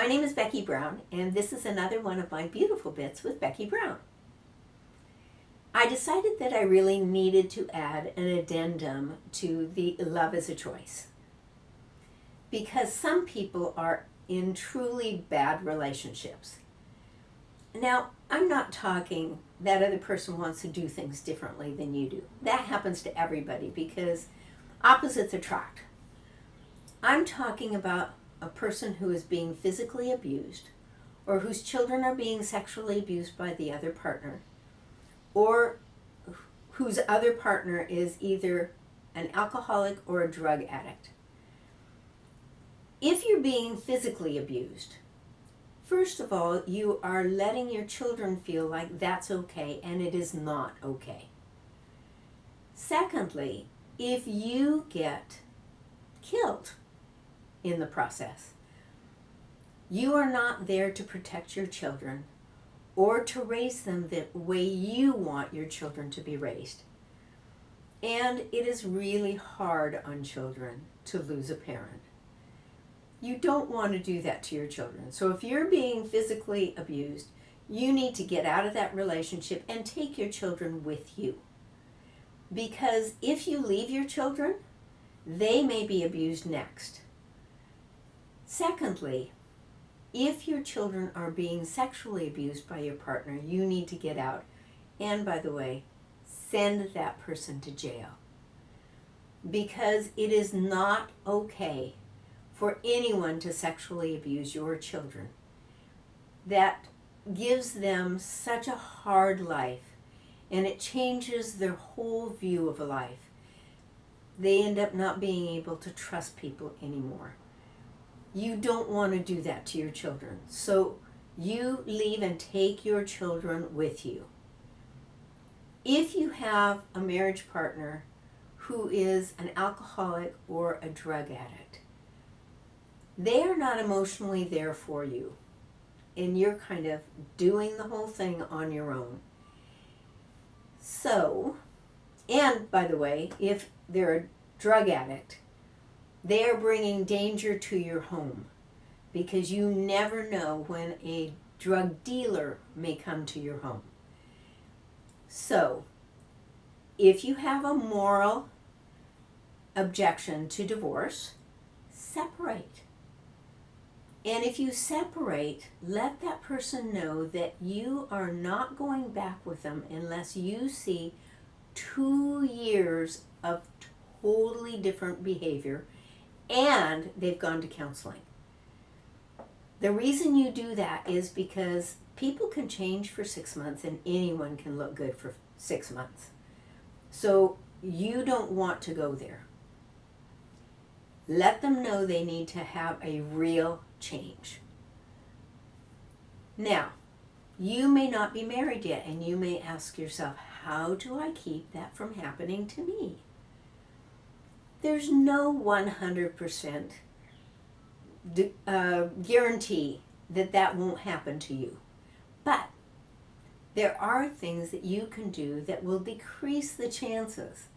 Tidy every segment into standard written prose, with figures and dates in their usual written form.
My name is Becky Brown, and this is another one of my beautiful bits with Becky Brown. I decided that I really needed to add an addendum to the love as a choice, because some people are in truly bad relationships. Now, I'm not talking that other person wants to do things differently than you do. That happens to everybody because opposites attract. I'm talking about a person who is being physically abused, or whose children are being sexually abused by the other partner, or whose other partner is either an alcoholic or a drug addict. If you're being physically abused, first of all, you are letting your children feel like that's okay, and it is not okay. Secondly, if you get killed in the process, you are not there to protect your children or to raise them the way you want your children to be raised. And it is really hard on children to lose a parent. You don't want to do that to your children. So if you're being physically abused, you need to get out of that relationship and take your children with you. Because if you leave your children, they may be abused next. Secondly, if your children are being sexually abused by your partner, you need to get out. And by the way, send that person to jail. Because it is not okay for anyone to sexually abuse your children. That gives them such a hard life, and it changes their whole view of life. They end up not being able to trust people anymore. You don't want to do that to your children. So you leave and take your children with you. If you have a marriage partner who is an alcoholic or a drug addict, they are not emotionally there for you, and you're kind of doing the whole thing on your own. So, and by the way, if they're a drug addict, they are bringing danger to your home, because you never know when a drug dealer may come to your home. So, if you have a moral objection to divorce, separate. And if you separate, let that person know that you are not going back with them unless you see 2 years of totally different behavior and they've gone to counseling. The reason you do that is because people can change for 6 months and anyone can look good for 6 months. So you don't want to go there. Let them know they need to have a real change. Now, you may not be married yet, and you may ask yourself, how do I keep that from happening to me? There's no 100% guarantee that that won't happen to you. But there are things that you can do that will decrease the chances.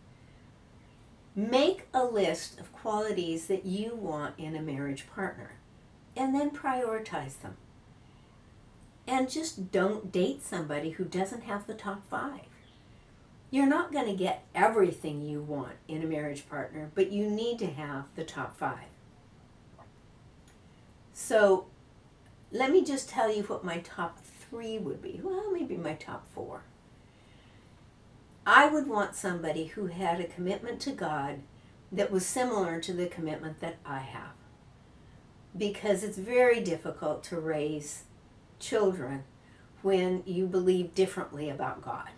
Make a list of qualities that you want in a marriage partner, and then prioritize them. And just don't date somebody who doesn't have the top 5. You're not going to get everything you want in a marriage partner, but you need to have the top 5. So let me just tell you what my top 3 would be. Well, maybe my top 4. I would want somebody who had a commitment to God that was similar to the commitment that I have. Because it's very difficult to raise children when you believe differently about God.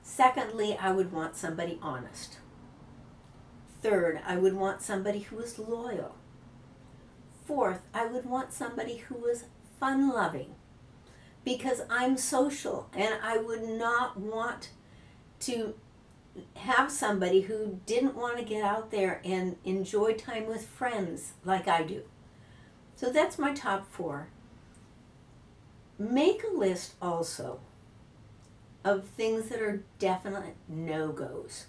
Secondly, I would want somebody honest. Third, I would want somebody who was loyal. Fourth, I would want somebody who was fun-loving, because I'm social and I would not want to have somebody who didn't want to get out there and enjoy time with friends like I do. So that's my top 4. Make a list also of things that are definite no-goes.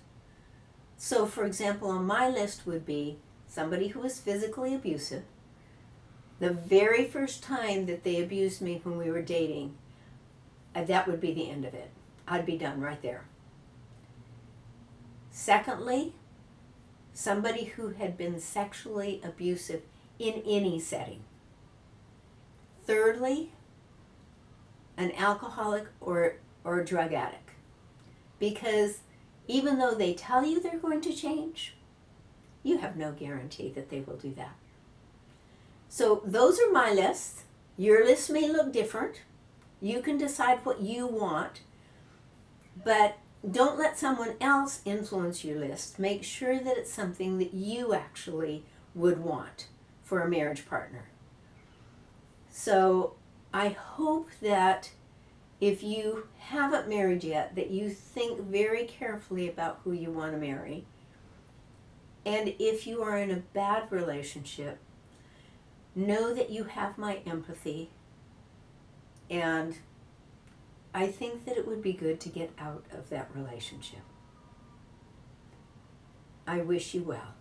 So for example, on my list would be somebody who is physically abusive, The very first time that they abused me when we were dating, that would be the end of it. I'd be done right there. Secondly, somebody who had been sexually abusive in any setting. Thirdly, an alcoholic or a drug addict. Because even though they tell you they're going to change, you have no guarantee that they will do that. So those are my lists. Your list may look different. You can decide what you want, but don't let someone else influence your list. Make sure that it's something that you actually would want for a marriage partner. So I hope that if you haven't married yet, that you think very carefully about who you want to marry. And if you are in a bad relationship, know that you have my empathy, and I think that it would be good to get out of that relationship. I wish you well.